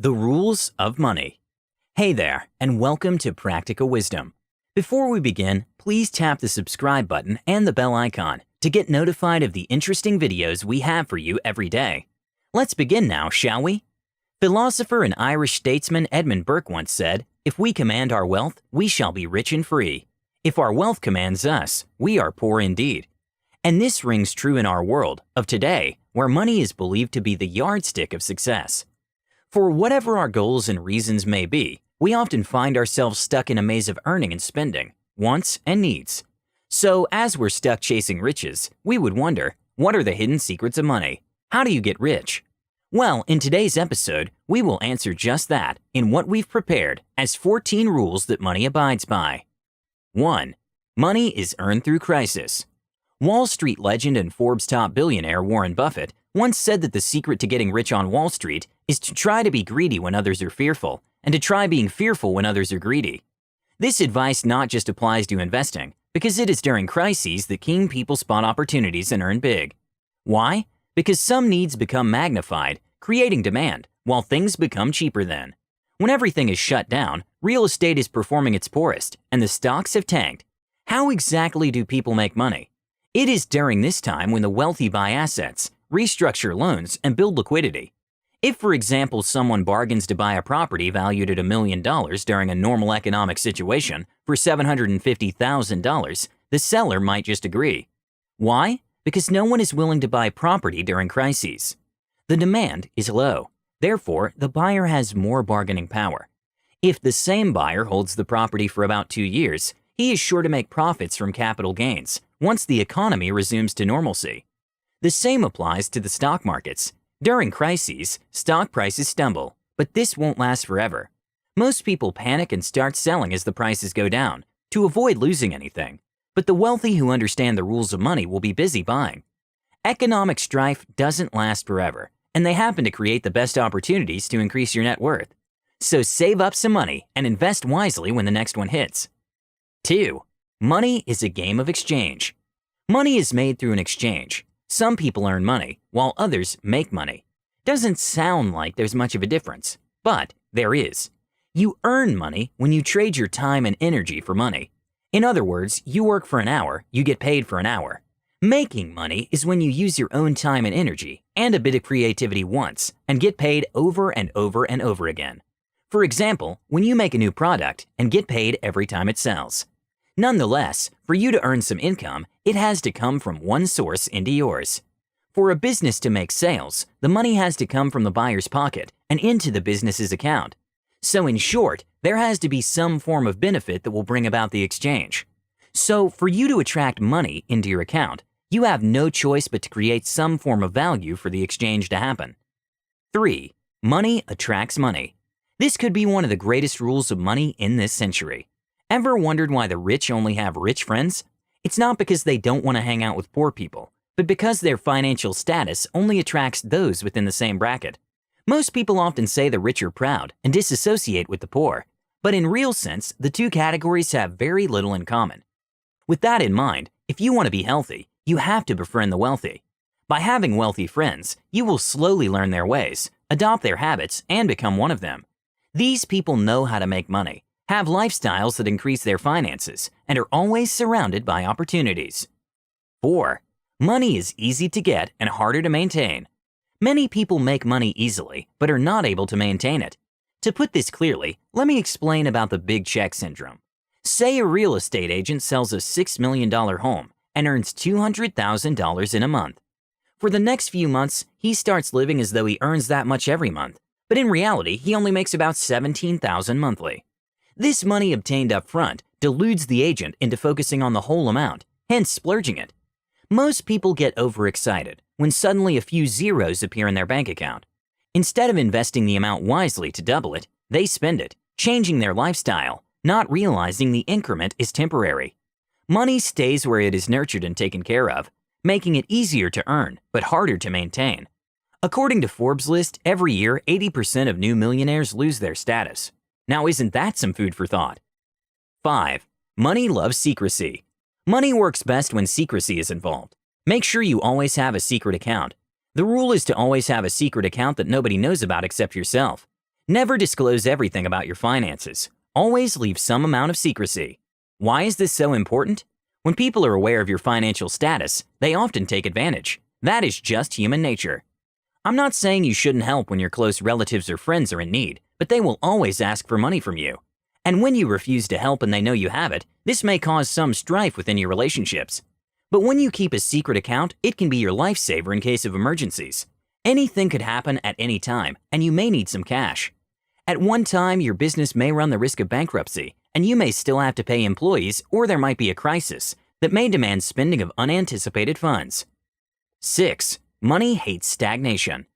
The Rules of Money. Hey there, and welcome to Practical Wisdom. Before we begin, please tap the subscribe button and the bell icon to get notified of the interesting videos we have for you every day. Let's begin now, shall we? Philosopher and Irish statesman Edmund Burke once said, "If we command our wealth, we shall be rich and free. If our wealth commands us, we are poor indeed." And this rings true in our world of today, where money is believed to be the yardstick of success. For whatever our goals and reasons may be, we often find ourselves stuck in a maze of earning and spending, wants and needs. So as we're stuck chasing riches, we would wonder, what are the hidden secrets of money? How do you get rich? Well, in today's episode, we will answer just that in what we've prepared as 14 rules that money abides by. 1. Money is earned through crisis. Wall Street legend and Forbes top billionaire Warren Buffett once said that the secret to getting rich on Wall Street is to try to be greedy when others are fearful, and to try being fearful when others are greedy. This advice not just applies to investing, because it is during crises that keen people spot opportunities and earn big. Why? Because some needs become magnified, creating demand, while things become cheaper then. When everything is shut down, real estate is performing its poorest, and the stocks have tanked. How exactly do people make money? It is during this time when the wealthy buy assets, restructure loans, and build liquidity. If, for example, someone bargains to buy a property valued at $1 million during a normal economic situation for $750,000, the seller might just agree. Why? Because no one is willing to buy property during crises. The demand is low. Therefore, the buyer has more bargaining power. If the same buyer holds the property for about 2 years, he is sure to make profits from capital gains once the economy resumes to normalcy. The same applies to the stock markets. During crises, stock prices stumble, but this won't last forever. Most people panic and start selling as the prices go down to avoid losing anything, but the wealthy who understand the rules of money will be busy buying. Economic strife doesn't last forever, and they happen to create the best opportunities to increase your net worth. So save up some money and invest wisely when the next one hits. 2. Money is a game of exchange. Money is made through an exchange. Some people earn money, while others make money. Doesn't sound like there's much of a difference, but there is. You earn money when you trade your time and energy for money. In other words, you work for an hour, you get paid for an hour. Making money is when you use your own time and energy and a bit of creativity once and get paid over and over and over again. For example, when you make a new product and get paid every time it sells. Nonetheless, for you to earn some income, it has to come from one source into yours. For a business to make sales, the money has to come from the buyer's pocket and into the business's account. So in short, there has to be some form of benefit that will bring about the exchange. So for you to attract money into your account, you have no choice but to create some form of value for the exchange to happen. 3. Money attracts money. This could be one of the greatest rules of money in this century. Ever wondered why the rich only have rich friends? It's not because they don't want to hang out with poor people, but because their financial status only attracts those within the same bracket. Most people often say the rich are proud and disassociate with the poor, but in real sense, the two categories have very little in common. With that in mind, if you want to be healthy, you have to befriend the wealthy. By having wealthy friends, you will slowly learn their ways, adopt their habits, and become one of them. These people know how to make money, have lifestyles that increase their finances, and are always surrounded by opportunities. 4. Money is easy to get and harder to maintain. Many people make money easily, but are not able to maintain it. To put this clearly, let me explain about the big check syndrome. Say a real estate agent sells a $6 million home and earns $200,000 in a month. For the next few months, he starts living as though he earns that much every month, but in reality, he only makes about $17,000 monthly. This money obtained up front deludes the agent into focusing on the whole amount, hence splurging it. Most people get overexcited when suddenly a few zeros appear in their bank account. Instead of investing the amount wisely to double it, they spend it, changing their lifestyle, not realizing the increment is temporary. Money stays where it is nurtured and taken care of, making it easier to earn but harder to maintain. According to Forbes list, every year 80% of new millionaires lose their status. Now isn't that some food for thought? 5. Money loves secrecy. Money works best when secrecy is involved. Make sure you always have a secret account. The rule is to always have a secret account that nobody knows about except yourself. Never disclose everything about your finances. Always leave some amount of secrecy. Why is this so important? When people are aware of your financial status, they often take advantage. That is just human nature. I'm not saying you shouldn't help when your close relatives or friends are in need, but they will always ask for money from you. And when you refuse to help and they know you have it, this may cause some strife within your relationships. But when you keep a secret account, it can be your lifesaver in case of emergencies. Anything could happen at any time, and you may need some cash. At one time, your business may run the risk of bankruptcy, and you may still have to pay employees, or there might be a crisis that may demand spending of unanticipated funds. 6. Money hates stagnation.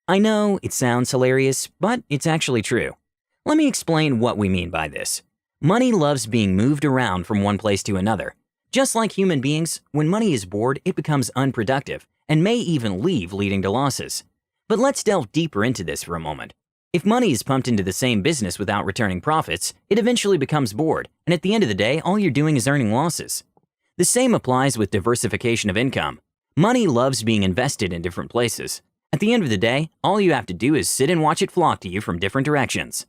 I know it sounds hilarious, but it's actually true. Let me explain what we mean by this. Money loves being moved around from one place to another. Just like human beings, when money is bored, it becomes unproductive and may even leave, leading to losses. But let's delve deeper into this for a moment. If money is pumped into the same business without returning profits, it eventually becomes bored, and at the end of the day, all you're doing is earning losses. The same applies with diversification of income. Money loves being invested in different places. At the end of the day, all you have to do is sit and watch it flock to you from different directions.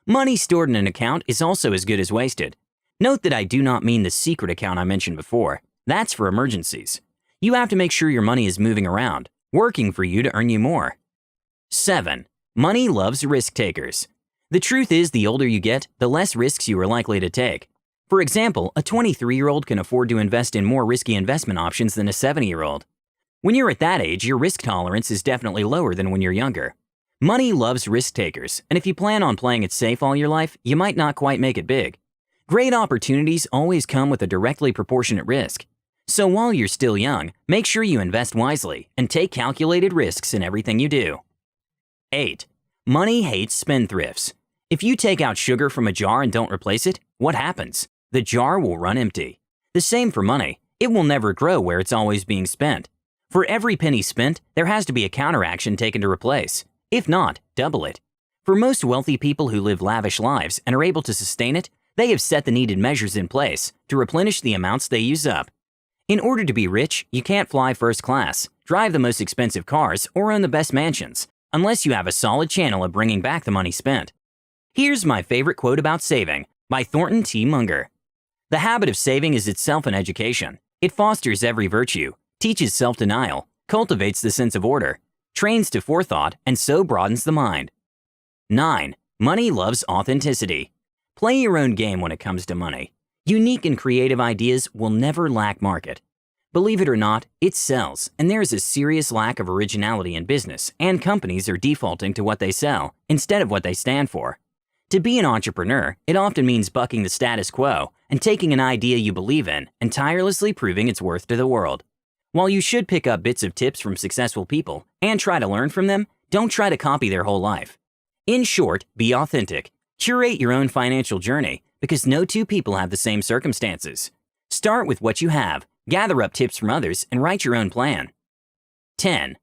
Money stored in an account is also as good as wasted. Note that I do not mean the secret account I mentioned before. That's for emergencies. You have to make sure your money is moving around, working for you to earn you more. 7. Money loves risk takers. The truth is, the older you get, the less risks you are likely to take. For example, a 23-year-old can afford to invest in more risky investment options than a 70-year-old. When you're at that age, your risk tolerance is definitely lower than when you're younger. Money loves risk takers, and if you plan on playing it safe all your life, you might not quite make it big. Great opportunities always come with a directly proportionate risk. So while you're still young, make sure you invest wisely and take calculated risks in everything you do. 8. Money hates spendthrifts. If you take out sugar from a jar and don't replace it, what happens? The jar will run empty. The same for money. It will never grow where it's always being spent. For every penny spent, there has to be a counteraction taken to replace. If not, double it. For most wealthy people who live lavish lives and are able to sustain it, they have set the needed measures in place to replenish the amounts they use up. In order to be rich, you can't fly first class, drive the most expensive cars, or own the best mansions, unless you have a solid channel of bringing back the money spent. Here's my favorite quote about saving, by Thornton T. Munger. The habit of saving is itself an education. It fosters every virtue, teaches self-denial, cultivates the sense of order, trains to forethought, and so broadens the mind. 9. Money loves authenticity. Play your own game when it comes to money. Unique and creative ideas will never lack market. Believe it or not, it sells, and there is a serious lack of originality in business, and companies are defaulting to what they sell instead of what they stand for. To be an entrepreneur, it often means bucking the status quo and taking an idea you believe in and tirelessly proving its worth to the world. While you should pick up bits of tips from successful people and try to learn from them, don't try to copy their whole life. In short, be authentic. Curate your own financial journey because no two people have the same circumstances. Start with what you have, gather up tips from others, and write your own plan. 10.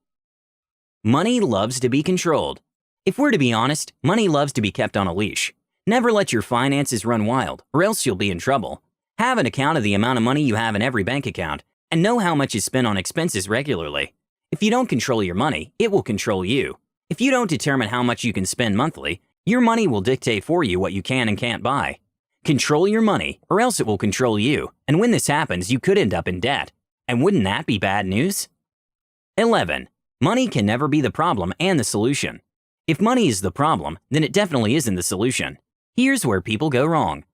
Money loves to be controlled. If we're to be honest, money loves to be kept on a leash. Never let your finances run wild, or else you'll be in trouble. Have an account of the amount of money you have in every bank account, and know how much is spent on expenses regularly. If you don't control your money, it will control you. If you don't determine how much you can spend monthly, your money will dictate for you what you can and can't buy. Control your money, or else it will control you, and when this happens, you could end up in debt. And wouldn't that be bad news? 11. Money can never be the problem and the solution. If money is the problem, then it definitely isn't the solution. Here's where people go wrong.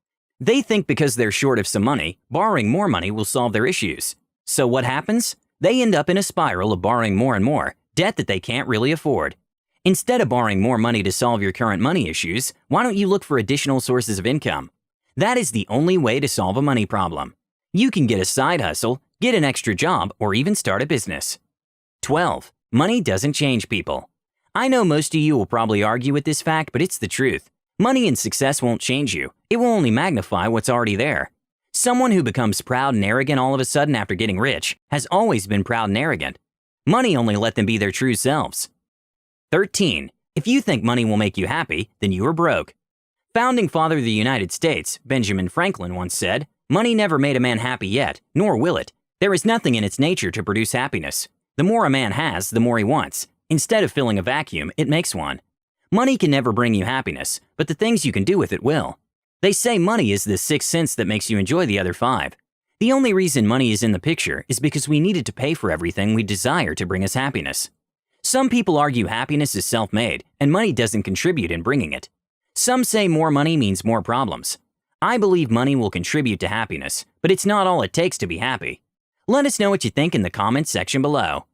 They think because they're short of some money, borrowing more money will solve their issues. So what happens? They end up in a spiral of borrowing more and more, debt that they can't really afford. Instead of borrowing more money to solve your current money issues, why don't you look for additional sources of income? That is the only way to solve a money problem. You can get a side hustle, get an extra job, or even start a business. 12. Money doesn't change people. I know most of you will probably argue with this fact, but it's the truth. Money and success won't change you. It will only magnify what's already there. Someone who becomes proud and arrogant all of a sudden after getting rich has always been proud and arrogant. Money only let them be their true selves. 13. If you think money will make you happy, then you are broke. Founding father of the United States, Benjamin Franklin, once said, "Money never made a man happy yet, nor will it. There is nothing in its nature to produce happiness. The more a man has, the more he wants. Instead of filling a vacuum, it makes one. Money can never bring you happiness, but the things you can do with it will. They say money is the sixth sense that makes you enjoy the other five. The only reason money is in the picture is because we needed to pay for everything we desire to bring us happiness. Some people argue happiness is self-made and money doesn't contribute in bringing it. Some say more money means more problems. I believe money will contribute to happiness, but it's not all it takes to be happy. Let us know what you think in the comments section below.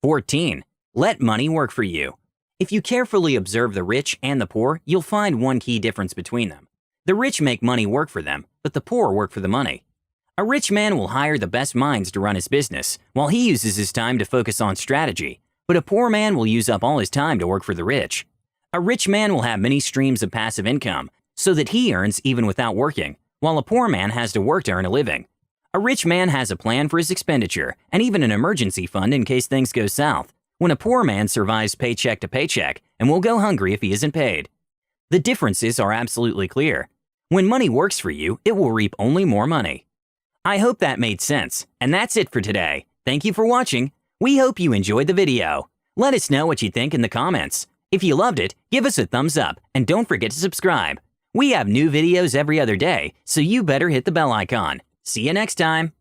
14. Let money work for you. If you carefully observe the rich and the poor, you'll find one key difference between them. The rich make money work for them, but the poor work for the money. A rich man will hire the best minds to run his business, while he uses his time to focus on strategy, but a poor man will use up all his time to work for the rich. A rich man will have many streams of passive income, so that he earns even without working, while a poor man has to work to earn a living. A rich man has a plan for his expenditure, and even an emergency fund in case things go south, when a poor man survives paycheck to paycheck and will go hungry if he isn't paid. The differences are absolutely clear. When money works for you, it will reap only more money. I hope that made sense, and that's it for today. Thank you for watching. We hope you enjoyed the video. Let us know what you think in the comments. If you loved it, give us a thumbs up, and don't forget to subscribe. We have new videos every other day, so you better hit the bell icon. See you next time.